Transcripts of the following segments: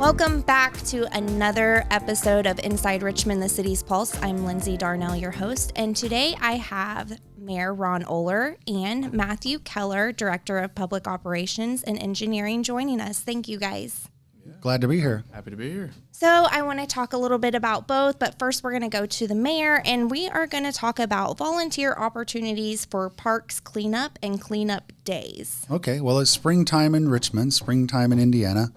Welcome back to another episode of Inside Richmond, the City's Pulse. I'm Lindsay Darnell, your host, and today I have Mayor Oler and Matthew Keller, Director of Public Operations and Engineering, joining us. Thank you, guys. Yeah. Glad to be here. Happy to be here. So I want to talk a little bit about both, but first we're going to go to the mayor, and we are going to talk about volunteer opportunities for parks cleanup and cleanup days. Okay, well, it's springtime in Richmond, springtime in Indiana.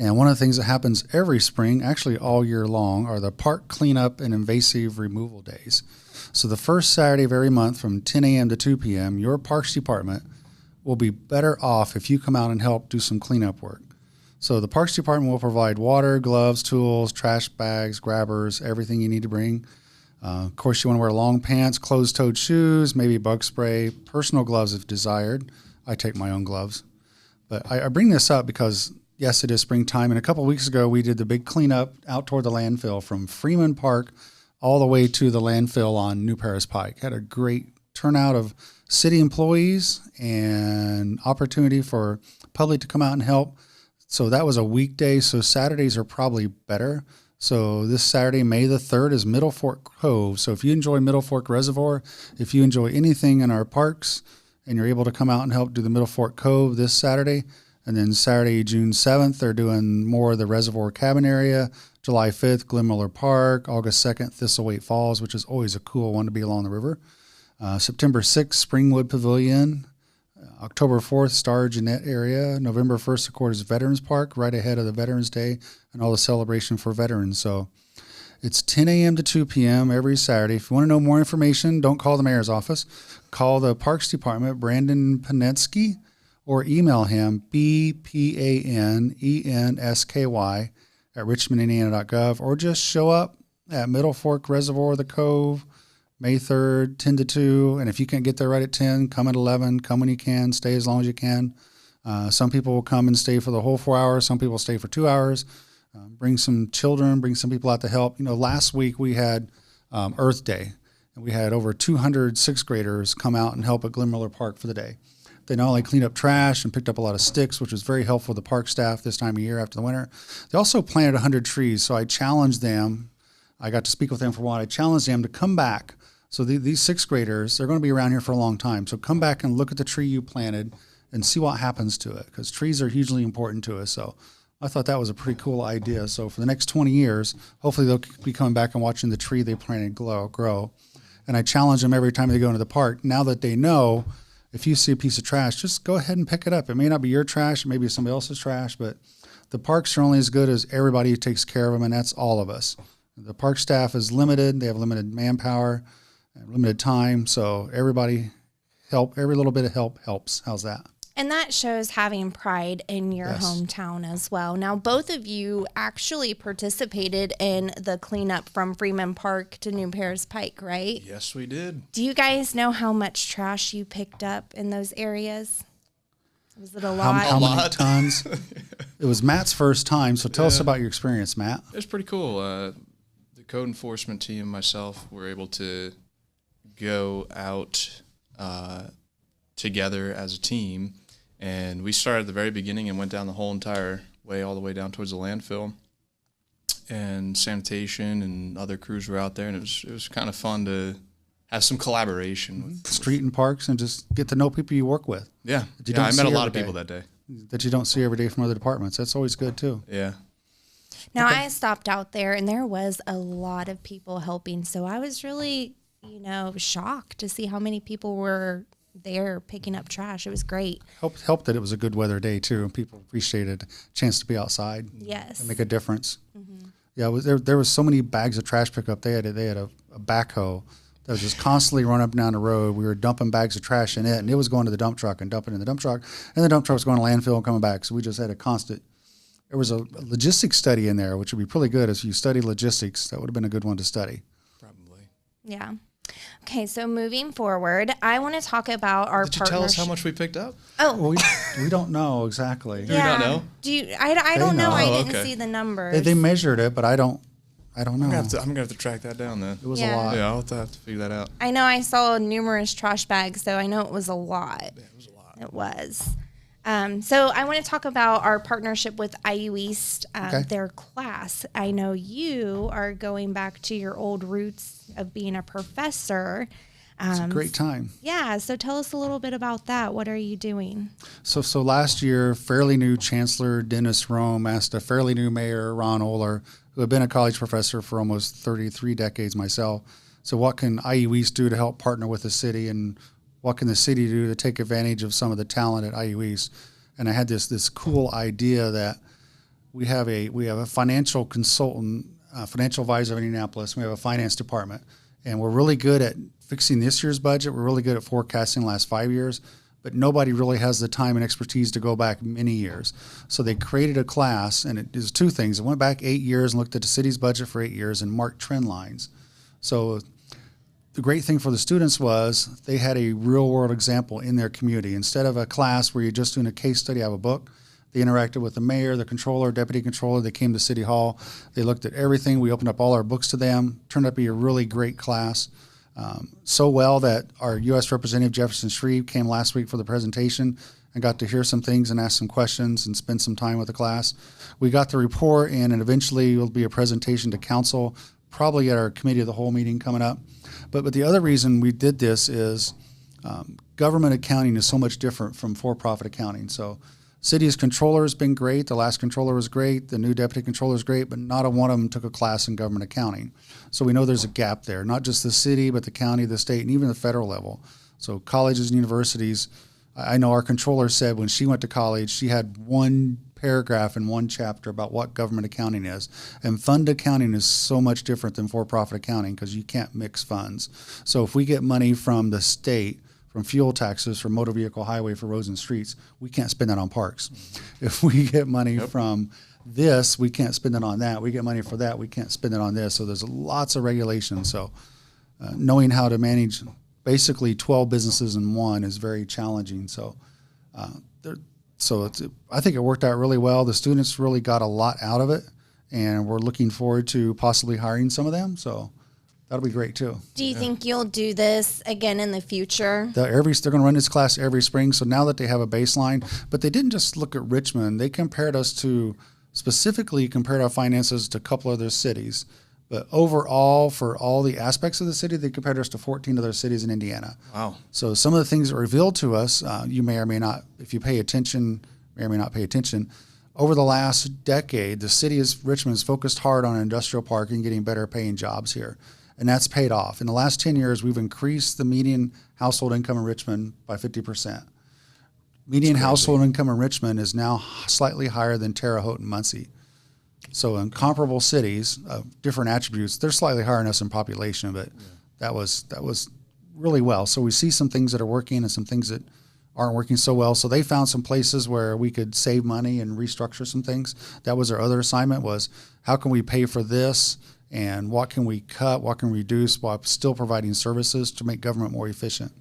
And one of the things that happens every spring, actually all year long, are the park cleanup and invasive removal days. So the first Saturday of every month from 10 a.m. to 2 p.m., your parks department will be better off if you come out and help do some cleanup work. So the parks department will provide water, gloves, tools, trash bags, grabbers, everything you need to bring. Of course, you want to wear long pants, closed-toed shoes, maybe bug spray, personal gloves if desired. I take my own gloves. But I bring this up because yes, it is springtime, and a couple of weeks ago we did the big cleanup out toward the landfill from Freeman Park all the way to the landfill on New Paris Pike. Had a great turnout of city employees and opportunity for public to come out and help. So that was a weekday, so Saturdays are probably better. So this Saturday, May the 3rd, is Middle Fork Cove. So if you enjoy Middle Fork Reservoir, if you enjoy anything in our parks, and you're able to come out and help do the Middle Fork Cove this Saturday. And then Saturday, June 7th, they're doing more of the Reservoir Cabin area. July 5th, Glen Miller Park. August 2nd, Thistlethwaite Falls, which is always a cool one to be along the river. September 6th, Springwood Pavilion. October 4th, Star Jeanette area. November 1st, of course, Veterans Park, right ahead of the Veterans Day and all the celebration for veterans. So it's 10 a.m. to 2 p.m. every Saturday. If you want to know more information, don't call the mayor's office. Call the Parks Department, Brandon Panetsky, or email him, bpanensky at richmondindiana.gov, or just show up at Middle Fork Reservoir, the Cove, May 3rd, 10 to 2. And if you can't get there right at 10, come at 11. Come when you can. Stay as long as you can. Some people will come and stay for the whole 4 hours. Some people stay for 2 hours. Bring some children. Bring some people out to help. You know, last week we had Earth Day, and we had over 200 sixth graders come out and help at Glen Miller Park for the day. They not only cleaned up trash and picked up a lot of sticks, which was very helpful to the park staff this time of year after the winter. They also planted 100 trees, so I challenged them. I got to speak with them for a while. I challenged them to come back. So these sixth graders, they're going to be around here for a long time. So come back and look at the tree you planted and see what happens to it, because trees are hugely important to us. So I thought that was a pretty cool idea. So for the next 20 years, hopefully they'll be coming back and watching the tree they planted grow. And I challenge them every time they go into the park. Now that they know, if you see a piece of trash, just go ahead and pick it up. It may not be your trash, it may be somebody else's trash, but the parks are only as good as everybody who takes care of them, and that's all of us. The park staff is limited. They have limited manpower, limited time, so everybody help. Every little bit of help helps. How's that? And that shows having pride in your Yes. hometown as well. Now, both of you actually participated in the cleanup from Freeman Park to New Paris Pike, right? Yes, we did. Do you guys know how much trash you picked up in those areas? Was it a lot? How many lot. tons? It was Matt's first time, so tell us about your experience, Matt. It was pretty cool. The code enforcement team and myself were able to go out together as a team, and we started at the very beginning and went down the whole entire way, all the way down towards the landfill. And sanitation and other crews were out there, and it was kind of fun to have some collaboration with Street and parks, and just get to know people you work with. Yeah, you don't I met a see lot of every people day. that day. That you don't see every day from other departments. That's always good too. Yeah. Now, I stopped out there, and there was a lot of people helping, so I was really, shocked to see how many people were there picking up trash. It was great. Helped that it was a good weather day too, and people appreciated a chance to be outside. Yes. And make a difference. Mm-hmm. Yeah, there was so many bags of trash pickup. They had a backhoe that was just constantly running up and down the road. We were dumping bags of trash in it, and it was going to the dump truck and dumping in the dump truck, and the dump truck was going to landfill and coming back. So we just had a constant. There was a logistics study in there, which would be pretty good. If you study logistics, that would have been a good one to study. Probably. Yeah. Okay, so moving forward, I want to talk about our Did you tell us how much we picked up? Oh, Well, we don't know exactly. Do we not know? Do you? I don't know. know. I Oh, didn't okay. see the numbers. They measured it, but I don't know. I'm gonna have to track that down then. It was Yeah. a lot. Yeah, I'll have to figure that out. I know I saw numerous trash bags, so I know it was a lot. Yeah, it was a lot. It was. So I want to talk about our partnership with IU East, Okay. their class. I know you are going back to your old roots of being a professor. It's a great time. Yeah, so tell us a little bit about that. What are you doing? So last year, fairly new Chancellor Dennis Rome asked a fairly new Mayor Ron Oler, who had been a college professor for almost 33 decades myself. So what can IU East do to help partner with the city, and what can the city do to take advantage of some of the talent at IU East? And I had this cool idea that we have a financial consultant, financial advisor of Indianapolis. We have a finance department, and we're really good at fixing this year's budget. We're really good at forecasting the last 5 years, but nobody really has the time and expertise to go back many years. So they created a class, and it is two things. It went back 8 years and looked at the city's budget for 8 years and marked trend lines. So the great thing for the students was they had a real world example in their community. Instead of a class where you're just doing a case study out of a book, they interacted with the mayor, the controller, deputy controller. They came to City Hall. They looked at everything. We opened up all our books to them. Turned out to be a really great class. So well that our U.S. Representative Jefferson Shreve came last week for the presentation and got to hear some things and ask some questions and spend some time with the class. We got the report, and eventually will be a presentation to council, probably at our committee of the whole meeting coming up. But the other reason we did this is government accounting is so much different from for-profit accounting. So city's controller has been great. The last controller was great. The new deputy controller is great, but not a one of them took a class in government accounting. So we know there's a gap there, not just the city, but the county, the state, and even the federal level. So colleges and universities, I know our controller said when she went to college, she had one paragraph in one chapter about what government accounting is. And fund accounting is so much different than for-profit accounting because you can't mix funds. So if we get money from the state, from fuel taxes, from motor vehicle highway, for roads and streets, we can't spend that on parks. If we get money from this, we can't spend it on that. We get money for that, we can't spend it on this. So there's lots of regulations. So knowing how to manage basically 12 businesses in one is very challenging. So I think it worked out really well. The students really got a lot out of it, and we're looking forward to possibly hiring some of them. So that'll be great too. Do you think you'll do this again in the future? They're going to run this class every spring. So now that they have a baseline, but they didn't just look at Richmond. They compared us to, specifically compared our finances to a couple other cities. But overall, for all the aspects of the city, they compared us to 14 other cities in Indiana. Wow. So some of the things that were revealed to us, you may or may not, if you pay attention, may or may not pay attention. Over the last decade, the city of Richmond has focused hard on industrial park and getting better paying jobs here. And that's paid off. In the last 10 years, we've increased the median household income in Richmond by 50%. Median household income in Richmond is now slightly higher than Terre Haute and Muncie. So in comparable cities of different attributes, they're slightly higher than us in population, but that was really well. So we see some things that are working and some things that aren't working so well. So they found some places where we could save money and restructure some things. That was our other assignment, was how can we pay for this, and what can we cut, what can we reduce while still providing services to make government more efficient.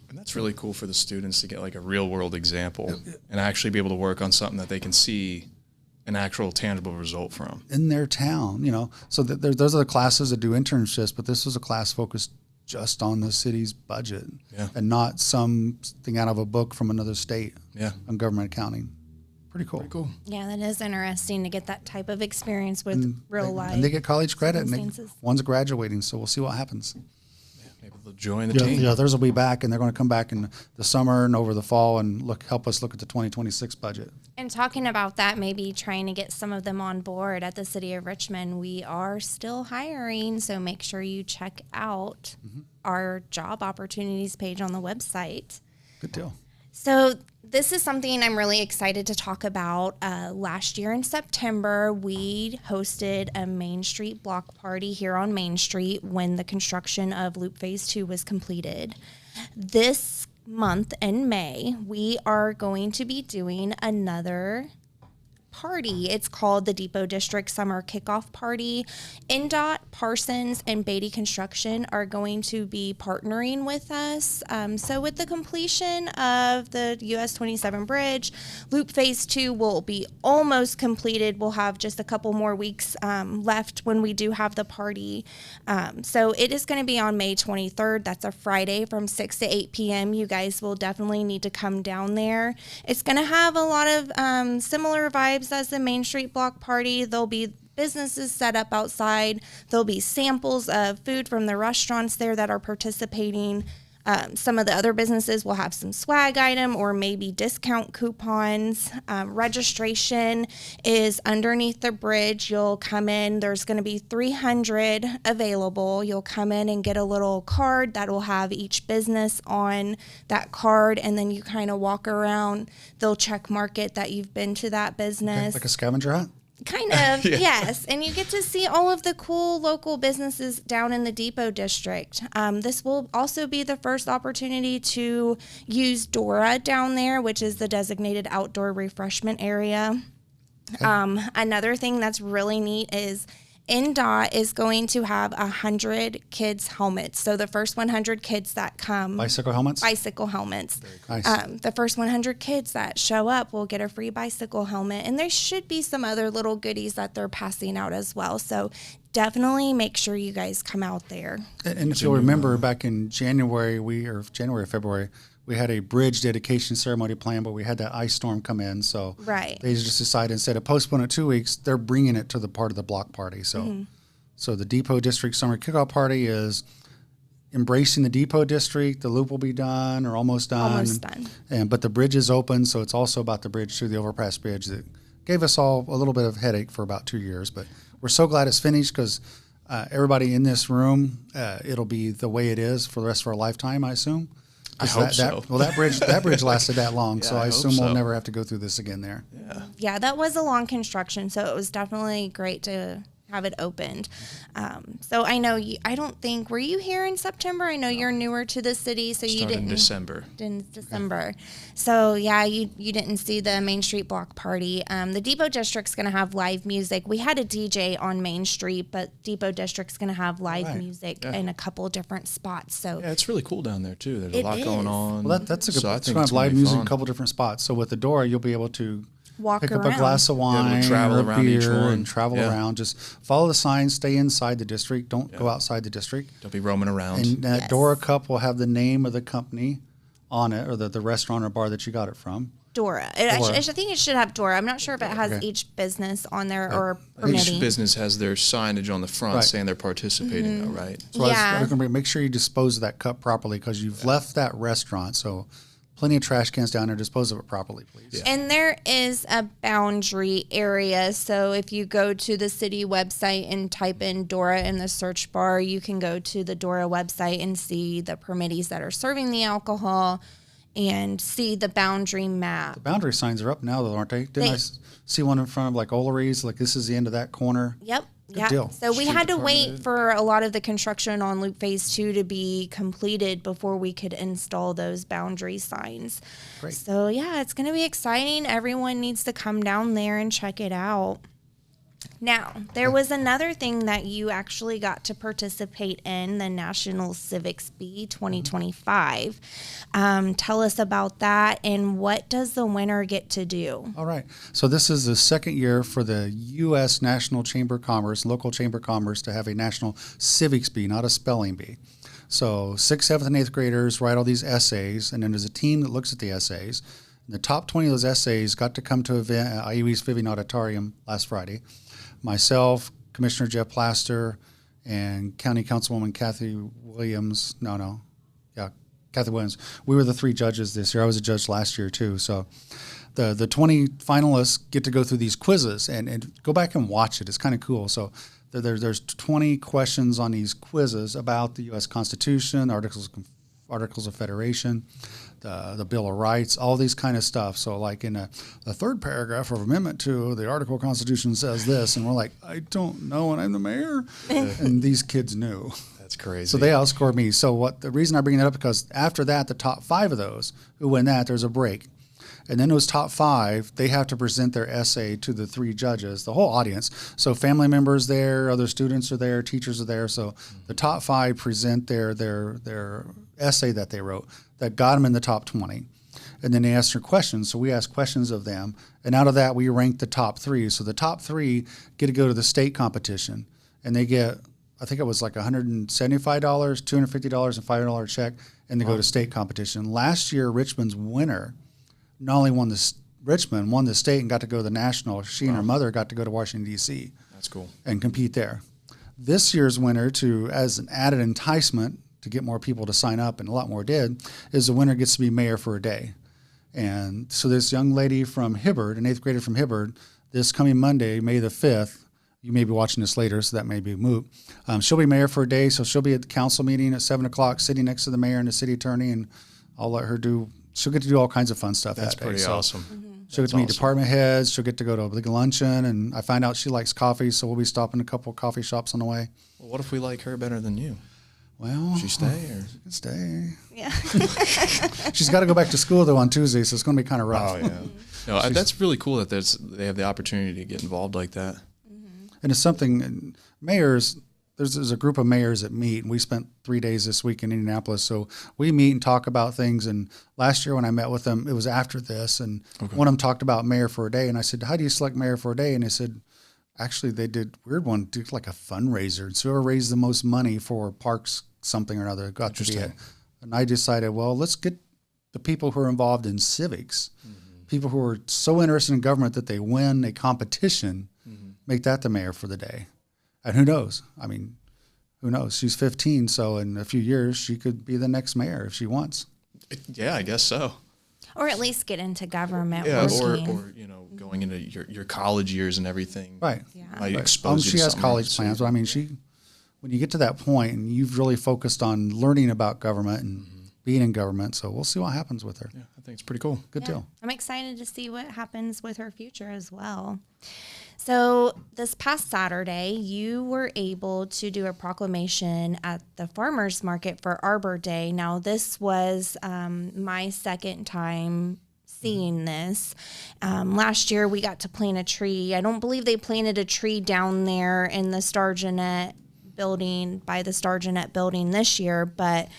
And that's really cool for the students to get like a real world example and actually be able to work on something that they can see an actual tangible result from. In their town, you know. So those are the classes that do internships, but this was a class focused just on the city's budget and not something out of a book from another state on government accounting. Pretty cool. Pretty cool. Yeah, that is interesting to get that type of experience with real life. And they get college credit, and one's graduating, so we'll see what happens. Yeah, maybe they'll join the team. Yeah, theirs will be back, and they're going to come back in the summer and over the fall and help us look at the 2026 budget. And talking about that, maybe trying to get some of them on board at the City of Richmond, we are still hiring, so make sure you check out our job opportunities page on the website. Good deal. So this is something I'm really excited to talk about. Last year in September, we hosted a Main Street block party here on Main Street when the construction of Loop Phase 2 was completed. This month in May, we are going to be doing another party. It's called the Depot District Summer Kickoff Party. NDOT, Parsons, and Beatty Construction are going to be partnering with us. So with the completion of the US 27 bridge, Loop Phase 2 will be almost completed. We'll have just a couple more weeks left when we do have the party. So it is going to be on May 23rd. That's a Friday from 6 to 8 p.m. You guys will definitely need to come down there. It's going to have a lot of similar vibes as the Main Street Block Party. There'll be businesses set up outside. There'll be samples of food from the restaurants there that are participating. Some of the other businesses will have some swag item or maybe discount coupons. Registration is underneath the bridge. You'll come in. There's going to be 300 available. You'll come in and get a little card that will have each business on that card, and then you kind of walk around. They'll check mark it that you've been to that business. Okay, like a scavenger hunt? Kind of, yes. And you get to see all of the cool local businesses down in the Depot District. This will also be the first opportunity to use DORA down there, which is the Designated Outdoor Refreshment Area. Okay. Another thing that's really neat is NDOT is going to have 100 kids' helmets. So the first 100 kids that come. Bicycle helmets? Bicycle helmets. Nice. The first 100 kids that show up will get a free bicycle helmet. And there should be some other little goodies that they're passing out as well. So definitely make sure you guys come out there. And if you'll remember, back in January or February, we had a bridge dedication ceremony planned, but we had that ice storm come in. So right. They just decided instead of postponing it 2 weeks, they're bringing it to the part of the block party. So, So the Depot District Summer Kickoff Party is embracing the Depot District. The loop will be done or almost done. Almost done. But the bridge is open, so it's also about the bridge through the overpass bridge that gave us all a little bit of headache for about 2 years. But we're so glad it's finished because everybody in this room, it'll be the way it is for the rest of our lifetime, I assume. I hope so. Well, that bridge lasted that long, so I assume we'll so. never have to go through this again there. Yeah, that was a long construction, so it was definitely great to have it opened. So I know were you here in September? I know you're newer to the city, so you didn't. In December. In December. So yeah, you didn't see the Main Street Block Party. The Depot District's going to have live music. We had a DJ on Main Street, but Depot District's going to have live music in a couple different spots. So yeah, it's really cool down there too. There's a lot going on. Well, that's a good. So I it's think going it's to have live gonna be music in fun. a couple different spots. So with the Dora, you'll be able to walk pick around. up a glass of wine, travel or around beer, each one. and travel around. Just follow the signs. Stay inside the district. Don't go outside the district. Don't be roaming around. And that Dora cup will have the name of the company on it, or the restaurant or bar that you got it from. Dora. I think it should have Dora. I'm not sure if it has each business on there or permitting. Each business has their signage on the front saying they're participating, though, right? So I was gonna make sure you dispose of that cup properly because you've left that restaurant. So plenty of trash cans down there. Dispose of it properly, please. Yeah. And there is a boundary area. So if you go to the city website and type in Dora in the search bar, you can go to the Dora website and see the permittees that are serving the alcohol and see the boundary map. The boundary signs are up now, though, aren't they? Didn't I see one in front of like Olery's? Like this is the end of that corner. Yep. Good deal. So we had to wait for a lot of the construction on Loop Phase 2 to be completed before we could install those boundary signs. Great. So yeah, it's going to be exciting. Everyone needs to come down there and check it out. Now, there was another thing that you actually got to participate in, the National Civics Bee 2025. Tell us about that, and what does the winner get to do? All right. So this is the second year for the U.S. National Chamber of Commerce, local Chamber of Commerce, to have a National Civics Bee, not a spelling bee. So 6th, 7th, and 8th graders write all these essays, and then there's a team that looks at the essays. And the top 20 of those essays got to come to an event at IUE's Vivian Auditorium last Friday. Myself, Commissioner Jeff Plaster, and County Councilwoman Kathy Williams. Kathy Williams. We were the three judges this year. I was a judge last year too. So the 20 finalists get to go through these quizzes and go back and watch it. It's kind of cool. So there's 20 questions on these quizzes about the U.S. Constitution, Articles of Federation, the Bill of Rights, all these kind of stuff. So like in the third paragraph of Amendment 2, the Article of Constitution says this, and we're like, I don't know, and I'm the mayor. And these kids knew. That's crazy. So they outscored me. So the reason I bring that up, because after that, the top 5 of those who win that, there's a break. And then those top 5, they have to present their essay to the 3 judges, the whole audience. So family members there, other students are there, teachers are there. So the top 5 present their essay that they wrote that got them in the top 20. And then they ask their questions. So we ask questions of them. And out of that, we rank the top 3. So the top 3 get to go to the state competition. And they get, I think it was like $175, $250, and $500 check. And they go to state competition. Last year, Richmond's winner not only won Richmond won the state and got to go to the national. She and her mother got to go to Washington, D.C. That's cool. And compete there. This year's winner, as an added enticement to get more people to sign up, and a lot more did, is the winner gets to be mayor for a day. And so this young lady from Hibbard, an 8th grader from Hibbard, this coming Monday, May the 5th, you may be watching this later, so that may be moot. She'll be mayor for a day, so she'll be at the council meeting at 7 o'clock, sitting next to the mayor and the city attorney, and I'll let her she'll get to do all kinds of fun stuff that day. That's pretty awesome. She'll get to meet department heads. She'll get to go to a big luncheon, and I find out she likes coffee, so we'll be stopping a couple of coffee shops on the way. Well, what if we like her better than you? Well, she stay or she can stay. Yeah. She's got to go back to school though on Tuesday, so it's going to be kind of rough. Oh yeah. No, that's really cool that they have the opportunity to get involved like that. And it's something mayors. There's a group of mayors that meet, and we spent 3 days this week in Indianapolis. So we meet and talk about things. And last year when I met with them, it was after this, and one of them talked about mayor for a day, and I said, "How do you select mayor for a day?" And they said, actually, they did weird one, do like a fundraiser. And so whoever raised the most money for parks, something or another, got to be it. And I decided, well, let's get the people who are involved in civics, people who are so interested in government that they win a competition, make that the mayor for the day. And who knows? I mean, who knows? She's 15, so in a few years, she could be the next mayor if she wants. Yeah, I guess so. Or at least get into government. Yeah, working. or going into your college years and everything. Right. Yeah. Might expose you she to has something college else. plans, but I mean, when you get to that point and you've really focused on learning about government and being in government, so we'll see what happens with her. Yeah, I think it's pretty cool. Good deal. I'm excited to see what happens with her future as well. So this past Saturday, you were able to do a proclamation at the farmers market for Arbor Day. Now, this was my second time seeing this. Last year, we got to plant a tree. I don't believe they planted a tree down there in the Stargenet building, by the Stargenet building this year, but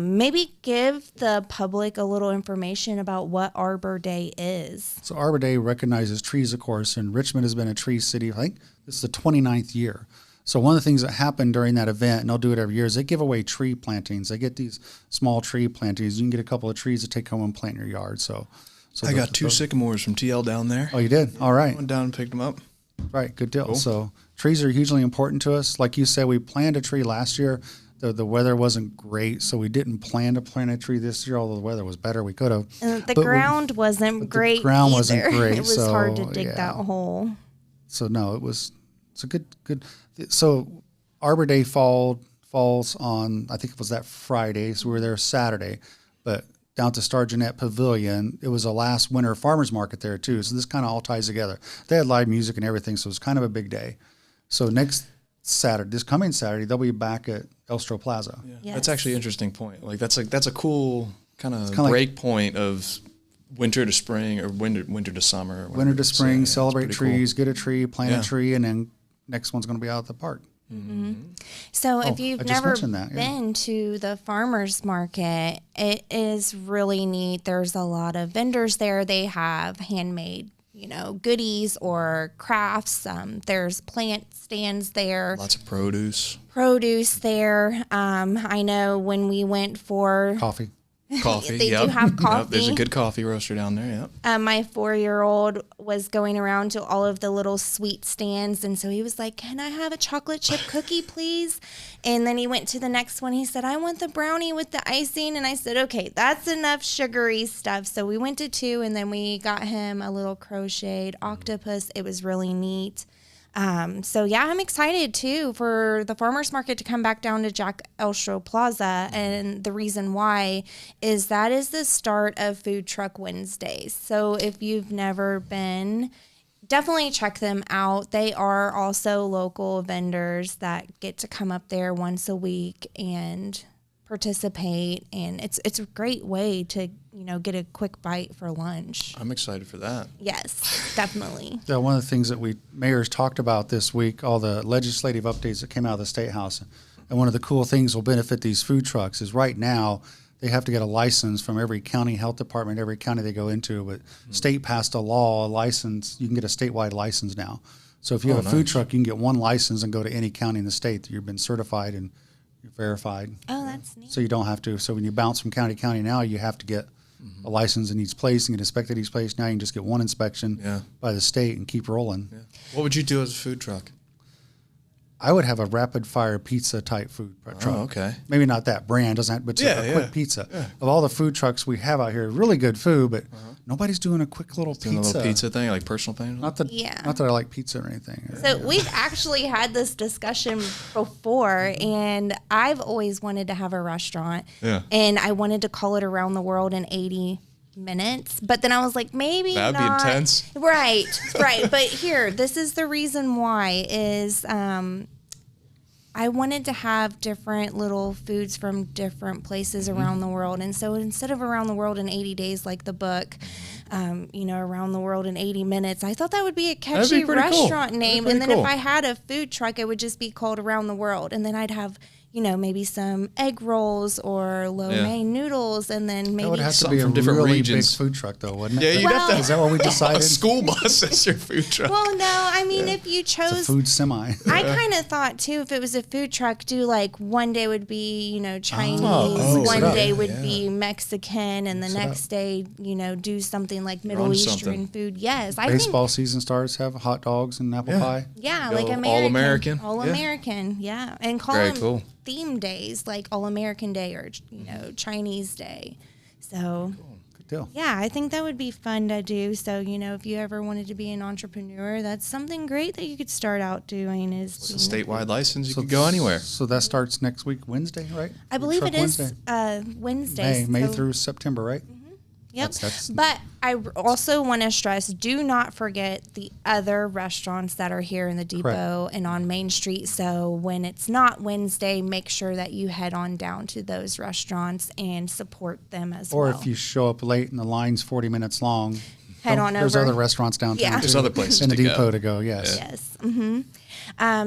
maybe give the public a little information about what Arbor Day is. So Arbor Day recognizes trees, of course, and Richmond has been a tree city. I think this is the 29th year. So one of the things that happened during that event, and they'll do it every year, is they give away tree plantings. They get these small tree plantings. You can get a couple of trees to take home and plant in your yard. So I got 2 sycamores from TL down there. Oh, you did? All right. Went down and picked them up. Right, good deal. Cool. So trees are hugely important to us. Like you said, we planted a tree last year. The weather wasn't great, so we didn't plan to plant a tree this year, although the weather was better. We could have. And the ground wasn't great. The ground either. wasn't great. It was so, hard to dig yeah. that hole. So no, it's a good. So Arbor Day falls on, I think it was that Friday, so we were there Saturday, but down at the Stargenet Pavilion, it was a last winter farmers market there too. So this kind of all ties together. They had live music and everything, so it was kind of a big day. So this coming Saturday, they'll be back at Elstro Plaza. Yeah. Yes. That's actually an interesting point. Like that's a cool kind of break point of winter to spring or winter to summer. Winter to spring, Yeah, celebrate it's pretty trees, get a tree, plant a tree, and then next one's going to be out at the park. So if you've I just never mentioned that, yeah. been to the farmers market, it is really neat. There's a lot of vendors there. They have handmade, goodies or crafts. There's plant stands there. Lots of produce. There. I know when we went for Coffee. Coffee. They yep. do have Yep, coffee. there's a good coffee roaster down there. Yep. my 4-year-old was going around to all of the little sweet stands, and so he was like, "Can I have a chocolate chip cookie, please?" And then he went to the next one. He said, "I want the brownie with the icing." And I said, "Okay, that's enough sugary stuff." So we went to 2, and then we got him a little crocheted octopus. It was really neat. So yeah, I'm excited too for the farmers market to come back down to Jack Elstro Plaza. And the reason why is that is the start of Food Truck Wednesdays. So if you've never been, definitely check them out. They are also local vendors that get to come up there once a week and participate, and it's a great way to, get a quick bite for lunch. I'm excited for that. Yes, definitely. Yeah, one of the things that mayors talked about this week, all the legislative updates that came out of the State House, and one of the cool things will benefit these food trucks is right now they have to get a license from every county health department, every county they go into, but state passed a law, a license, you can get a statewide license now. So if you have a food truck, you can get one license and go to any county in the state that you've been certified and you're verified. Oh, that's neat. So you don't have to, so when you bounce from county to county now, you have to get a license in each place and get inspected each place. Now you can just get one inspection by the state and keep rolling. Yeah. What would you do as a food truck? I would have a rapid fire pizza type food truck. Oh, okay. Maybe not that brand, doesn't have, but a quick pizza. Yeah. Of all the food trucks we have out here, really good food, but nobody's doing a quick little pizza. Doing a little pizza thing, like personal thing? Not that I like pizza or anything. So we've actually had this discussion before, and I've always wanted to have a restaurant. Yeah. And I wanted to call it Around the World in 80 minutes, but then I was like, maybe that'd not. Be intense. Right. But this is the reason why is I wanted to have different little foods from different places around the world. And so instead of Around the World in 80 days, like the book, Around the World in 80 minutes, I thought that would be a catchy restaurant name. And then if I had a food truck, it would just be called Around the World. And then I'd have, maybe some egg rolls or lo mein noodles, and then maybe that would have to be a from different really regions. Big food truck, though, wouldn't it? Yeah, you'd have to. Is that what we decided? A school bus as your food truck. Well, no, I mean, if you chose it's a food semi. I kind of thought too, if it was a food truck, do like one day would be Chinese, one day would be Mexican, and the next day do something like Middle Eastern food. Yes, I think baseball season starts have hot dogs and apple pie. Yeah, like American, all American, yeah, and call them theme days like All American Day or Chinese Day. So good deal. Yeah, I think that would be fun to do. So if you ever wanted to be an entrepreneur, that's something great that you could start out doing. Is it's a statewide license, you could go anywhere. So that starts next week, Wednesday, right? I believe it is Wednesday. May through September, right? Yep. But I also want to stress, do not forget the other restaurants that are here in the depot and on Main Street. So when it's not Wednesday, make sure that you head on down to those restaurants and support them as well. Or if you show up late and the line's 40 minutes long, head on over. There's other restaurants downtown. Yeah. There's other places in the to depot go. to go. Yes. Yes. Mm-hmm.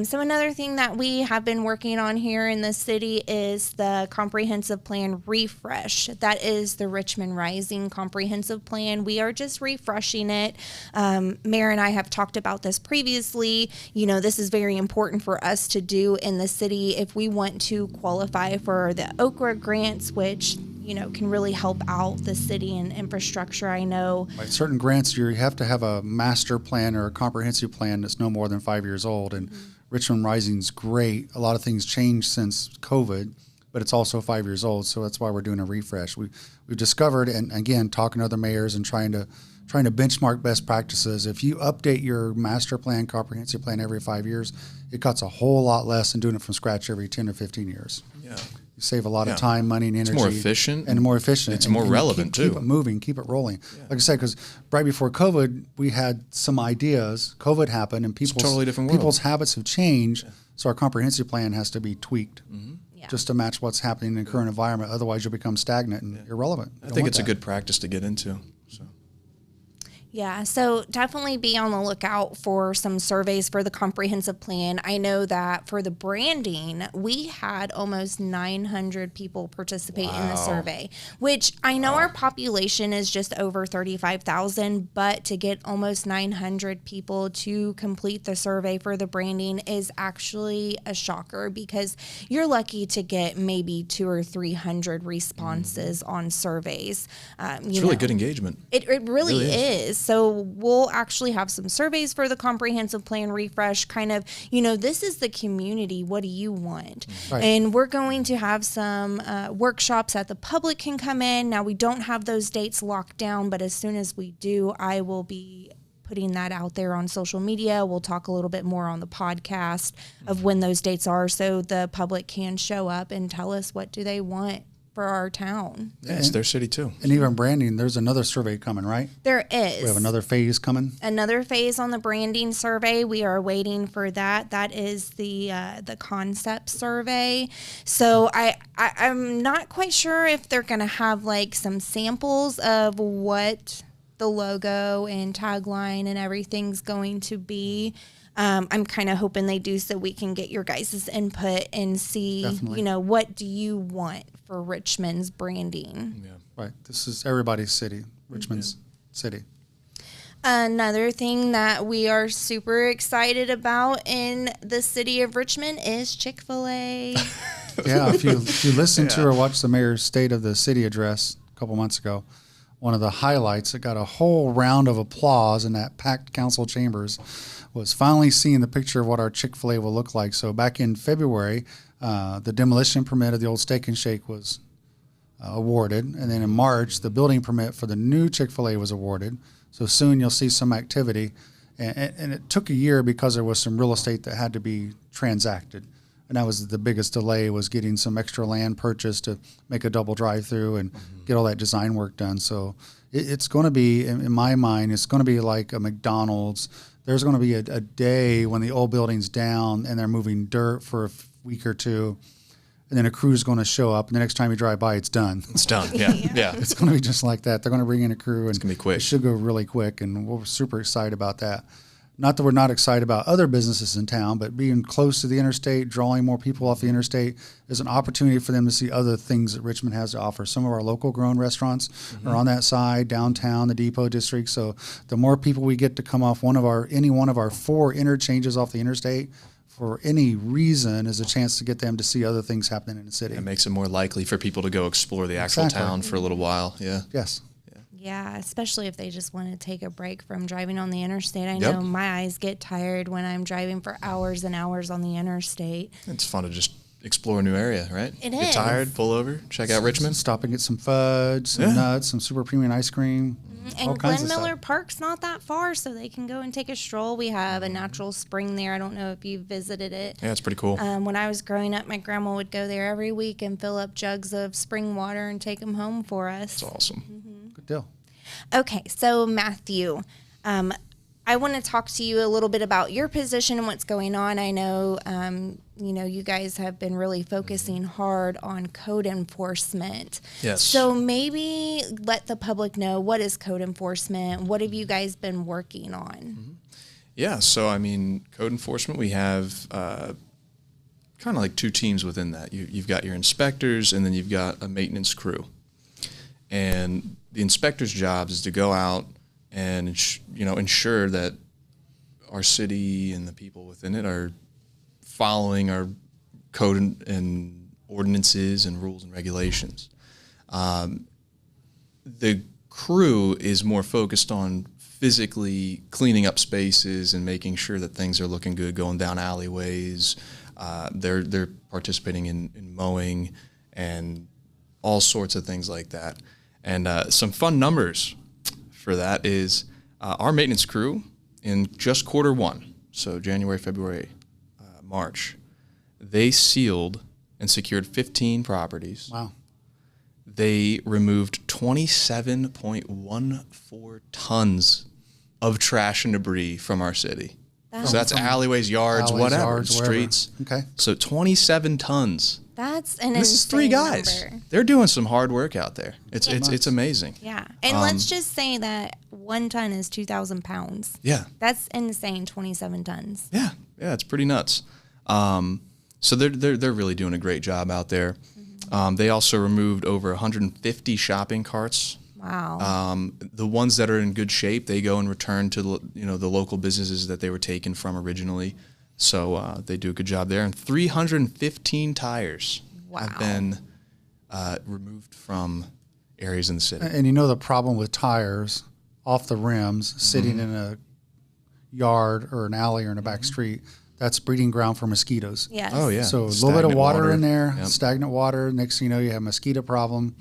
So another thing that we have been working on here in the city is the comprehensive plan refresh. That is the Richmond Rising comprehensive plan. We are just refreshing it. Mayor and I have talked about this previously. This is very important for us to do in the city if we want to qualify for the Okra grants, which can really help out the city and infrastructure. I know. Right, certain grants, you have to have a master plan or a comprehensive plan that's no more than 5 years old. And Richmond Rising's great. A lot of things changed since COVID, but it's also 5 years old. So that's why we're doing a refresh. We've discovered, and again, talking to other mayors and trying to benchmark best practices. If you update your master plan, comprehensive plan every 5 years, it cuts a whole lot less than doing it from scratch every 10 or 15 years. Yeah. You save a lot of time, money, and energy. It's more efficient. And more efficient. It's more relevant, too. Keep it moving, keep it rolling. Yeah. Like I said, because right before COVID, we had some ideas. COVID happened, and people's habits have changed, so our comprehensive plan has to be tweaked just to match what's happening in the current environment. Otherwise, you'll become stagnant and irrelevant. I think it's a good practice to get into. Yeah, so definitely be on the lookout for some surveys for the comprehensive plan. I know that for the branding, we had almost 900 people participate in the survey, which I know our population is just over 35,000, but to get almost 900 people to complete the survey for the branding is actually a shocker, because you're lucky to get maybe 200 or 300 responses on surveys. It's really good engagement. It really is. So we'll actually have some surveys for the comprehensive plan refresh, kind of, this is the community. What do you want? Right. And we're going to have some workshops that the public can come in. Now, we don't have those dates locked down, but as soon as we do, I will be putting that out there on social media. We'll talk a little bit more on the podcast of when those dates are, so the public can show up and tell us what do they want for our town. Yeah, it's their city too. And even branding, there's another survey coming, right? There is. We have another phase coming. Another phase on the branding survey. We are waiting for that. That is the concept survey. So I'm not quite sure if they're going to have like some samples of what the logo and tagline and everything's going to be. I'm kind of hoping they do so we can get your guys' input and see, Definitely. what do you want for Richmond's branding? Yeah. Right. This is everybody's city, Richmond's city. Another thing that we are super excited about in the city of Richmond is Chick-fil-A. Yeah, if you listen to or watch the mayor's State of the City address a couple months ago, one of the highlights that got a whole round of applause in that packed council chambers was finally seeing the picture of what our Chick-fil-A will look like. So back in February, the demolition permit of the old Steak and Shake was awarded. And then in March, the building permit for the new Chick-fil-A was awarded. So soon you'll see some activity. And it took a year because there was some real estate that had to be transacted. And that was the biggest delay, was getting some extra land purchased to make a double drive-through and get all that design work done. So it's going to be, in my mind, it's going to be like a McDonald's. There's going to be a day when the old building's down and they're moving dirt for a week or two, and then a crew's going to show up, and the next time you drive by, it's done. It's done. Yeah. It's going to be just like that. They're going to bring in a crew, and It's going to be quick. It should go really quick, and we're super excited about that. Not that we're not excited about other businesses in town, but being close to the interstate, drawing more people off the interstate is an opportunity for them to see other things that Richmond has to offer. Some of our local grown restaurants are on that side, downtown, the Depot District. So the more people we get to come off any one of our 4 interchanges off the interstate for any reason is a chance to get them to see other things happening in the city. It makes it more likely for people to go explore the actual town for a little while. Yeah. Yes. Yeah, especially if they just want to take a break from driving on the interstate. I Yep. know my eyes get tired when I'm driving for hours and hours on the interstate. It's fun to just explore a new area, right? It Get is. tired, pull over, check out Richmond. Stop and get some fudge, some nuts, some super premium ice cream. all And kinds Glen of stuff. Miller Park's not that far, so they can go and take a stroll. We have a natural spring there. I don't know if you visited it. Yeah, it's pretty cool. When I was growing up, my grandma would go there every week and fill up jugs of spring water and take them home for us. It's awesome. Good deal. Okay, so Matthew, I want to talk to you a little bit about your position and what's going on. I know, you guys have been really focusing hard on code enforcement. Yes. So maybe let the public know, what is code enforcement? What have you guys been working on? Yeah, so I mean, code enforcement, we have kind of like 2 teams within that. You've got your inspectors, and then you've got a maintenance crew. And the inspector's job is to go out and ensure that our city and the people within it are following our code and ordinances and rules and regulations. The crew is more focused on physically cleaning up spaces and making sure that things are looking good, going down alleyways. They're participating in mowing and all sorts of things like that. And some fun numbers for that is our maintenance crew in just Q1, so January, February, March, they sealed and secured 15 properties. Wow. They removed 27.14 tons of trash and debris from our city. So that's alleyways, yards, Alleys, whatever, yards, wherever. streets. Okay. So 27 tons. That's an This is 3 insane guys. number. They're doing some hard work out there. It's amazing. Yeah. And let's just say that 1 ton is 2,000 pounds. Yeah. That's insane, 27 tons. Yeah, it's pretty nuts. So they're really doing a great job out there. They also removed over 150 shopping carts. Wow. The ones that are in good shape, they go and return to the local businesses that they were taken from originally. So they do a good job there. And 315 tires have been removed from areas in the city. And the problem with tires off the rims sitting in a yard or an alley or in a back street, that's breeding ground for mosquitoes. Yes. Oh, yeah. So a little bit of water in there, Yep. stagnant water. Next thing you know, you have a mosquito problem.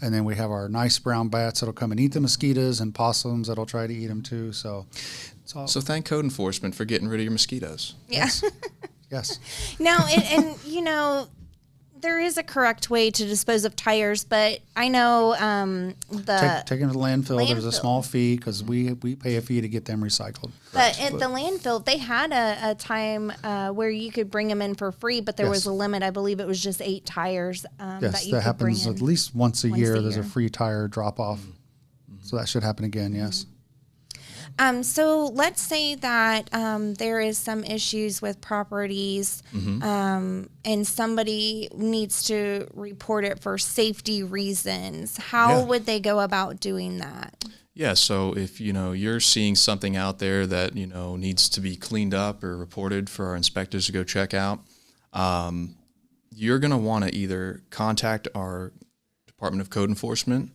And then we have our nice brown bats that'll come and eat the mosquitoes, and possums that'll try to eat them too. So it's all, So thank code enforcement for getting rid of your mosquitoes. Yeah. yes. Now, and there is a correct way to dispose of tires, but I know Take them to the landfill. There's a small fee because we pay a fee to get them recycled. But at the landfill, they had a time where you could bring them in for free, but there was a limit. I believe it was just 8 tires that you could happens bring in. at least once a year. There's a free tire drop-off. So that should happen again, yes. So let's say that there is some issues with properties and somebody needs to report it for safety reasons. How would they go about doing that? Yeah, so if, you're seeing something out there that, needs to be cleaned up or reported for our inspectors to go check out, you're going to want to either contact our Department of Code Enforcement.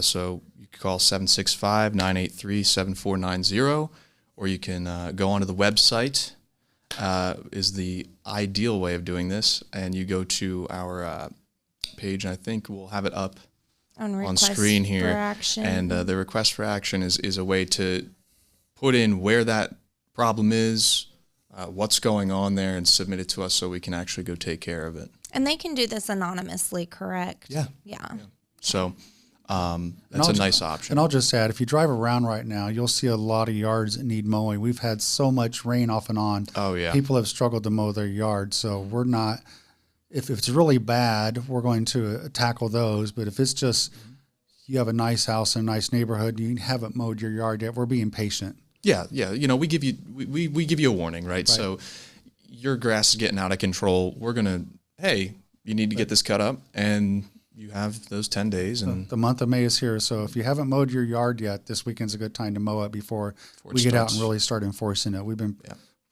So you can call 765-983-7490, or you can go onto the website, is the ideal way of doing this. And you go to our page, and I think we'll have it up on screen here. And the request for action is a way to put in where that problem is, what's going on there, and submit it to us so we can actually go take care of it. And they can do this anonymously, correct? Yeah. So that's a nice option. And I'll just add, if you drive around right now, you'll see a lot of yards that need mowing. We've had so much rain off and on. Oh, yeah. People have struggled to mow their yards. So we're not, if it's really bad, we're going to tackle those. But if it's just you have a nice house in a nice neighborhood, you haven't mowed your yard yet, we're being patient. Yeah. We give you a warning, right? So your grass is getting out of control. We're going to, hey, you need to get this cut up, and you have those 10 days. And the month of May is here, so if you haven't mowed your yard yet, this weekend's a good time to mow it before we get out and really start enforcing it. We've been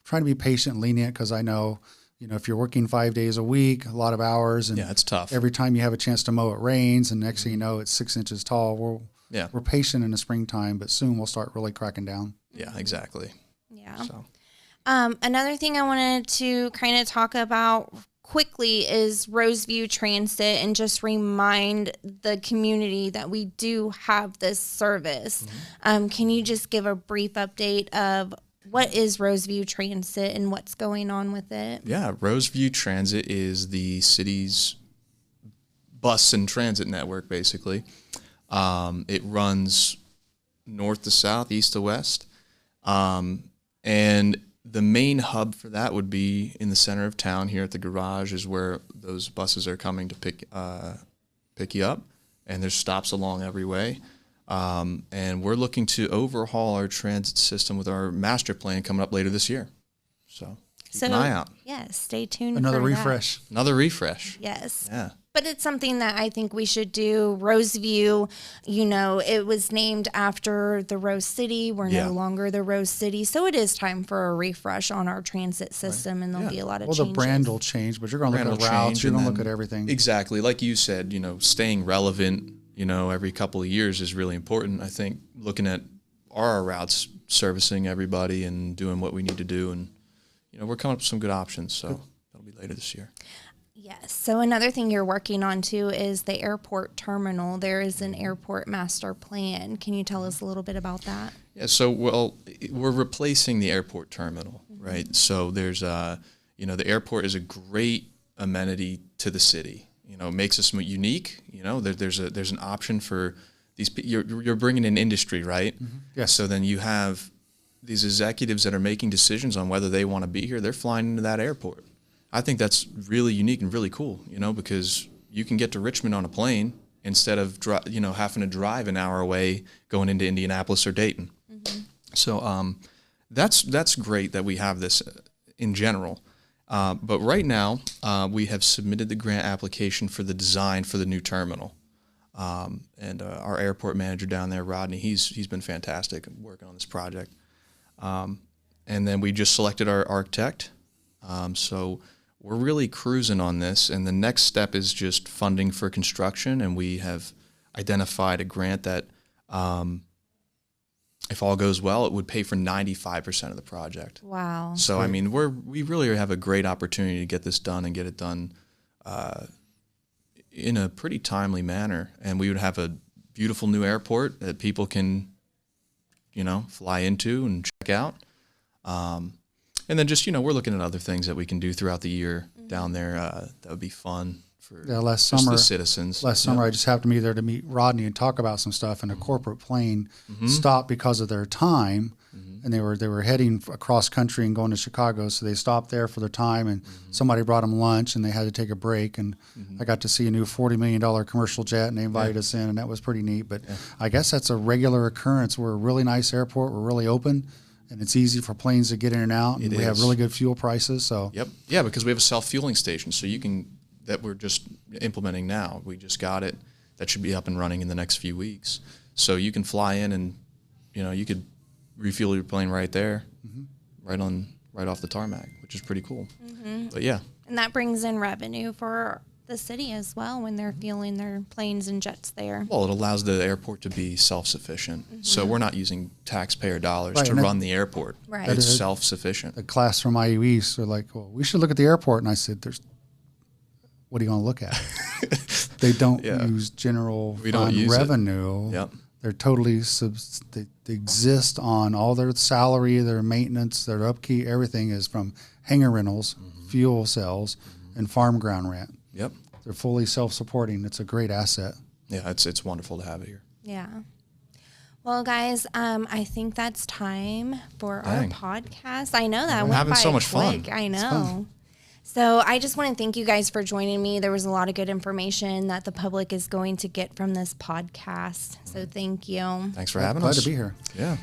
trying to be patient and lenient because I know, if you're working 5 days a week, a lot of hours, and it's tough. Every time you have a chance to mow, it rains, and next thing you know, it's 6 inches tall. We're patient in the springtime, but soon we'll start really cracking down. Yeah, exactly. Yeah. So. Another thing I wanted to kind of talk about quickly is Roseview Transit, and just remind the community that we do have this service. Can you just give a brief update of what is Roseview Transit and what's going on with it? Yeah, Roseview Transit is the city's bus and transit network, basically. It runs north to south, east to west. And the main hub for that would be in the center of town here at the garage, is where those buses are coming to pick you up, and there's stops along every way. And we're looking to overhaul our transit system with our master plan coming up later this year. So keep an eye out. Yes, stay tuned. Another refresh. Another refresh. Yes. Yeah. But it's something that I think we should do. Roseview, it was named after the Rose City. We're no longer the Rose City. So it is time for a refresh on our transit system, and there'll be a lot of changes. Well, the brand will change, but you're going to look at routes. You're going to look at everything. Exactly. Like you said, staying relevant, every couple of years is really important. I think looking at our routes, servicing everybody and doing what we need to do. And, we're coming up with some good options. So that'll be later this year. Yes. So another thing you're working on too is the airport terminal. There is an airport master plan. Can you tell us a little bit about that? Yeah. So, we're replacing the airport terminal, right? So there's, the airport is a great amenity to the city. It makes us unique. There's an option for these. You're bringing in industry, right? Mm-hmm. Yes. So then you have these executives that are making decisions on whether they want to be here. They're flying into that airport. I think that's really unique and really cool, because you can get to Richmond on a plane instead of having to drive an hour away going into Indianapolis or Dayton. Mm-hmm. So that's great that we have this in general. But right now we have submitted the grant application for the design for the new terminal. And our airport manager down there, Rodney, he's been fantastic working on this project. And then we just selected our architect. So we're really cruising on this, and the next step is just funding for construction, and we have identified a grant that, if all goes well, it would pay for 95% of the project. Wow. So, we really have a great opportunity to get this done and get it done in a pretty timely manner, and we would have a beautiful new airport that people can, fly into and check out. And then just, we're looking at other things that we can do throughout the year down there. That would be fun last just summer, the citizens. Last summer, I just happened to be there to meet Rodney and talk about some stuff, and a corporate plane stopped because of their time, and they were heading across country and going to Chicago, so they stopped there for their time, and somebody brought them lunch, and they had to take a break, and I got to see a new $40 million commercial jet, and they invited us in, and that was pretty neat. But I guess that's a regular occurrence. We're a really nice airport. We're really open. And it's easy for planes to get in and out, and we have really good fuel prices. So yeah, because we have a self-fueling station, so you can that we're just implementing now. We just got it. That should be up and running in the next few weeks. So you can fly in, and you could refuel your plane right there, right off the tarmac, which is pretty cool. But yeah, and that brings in revenue for the city as well when they're fueling their planes and jets there. Well, it allows the airport to be self-sufficient. So we're not using taxpayer dollars to run the airport. Right. It's self-sufficient. the class from IU East are like, well, we should look at the airport. And I said, what are you going to look at? They don't use general fund revenue. Yep. They're totally, they exist on all their salary, their maintenance, their upkeep, everything is from hangar rentals, fuel cells, and farm ground rent. Yep. They're fully self-supporting. It's a great asset. Yeah, it's wonderful to have it here. Yeah. Well, guys, I think that's time for our podcast. I know that we're went having by so much quick. fun. I know. So I just want to thank you guys for joining me. There was a lot of good information that the public is going to get from this podcast. So thank you. Thanks for having us. Glad to be here. Yeah.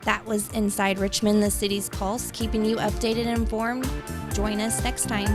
That was Inside Richmond, the city's pulse, keeping you updated and informed. Join us next time.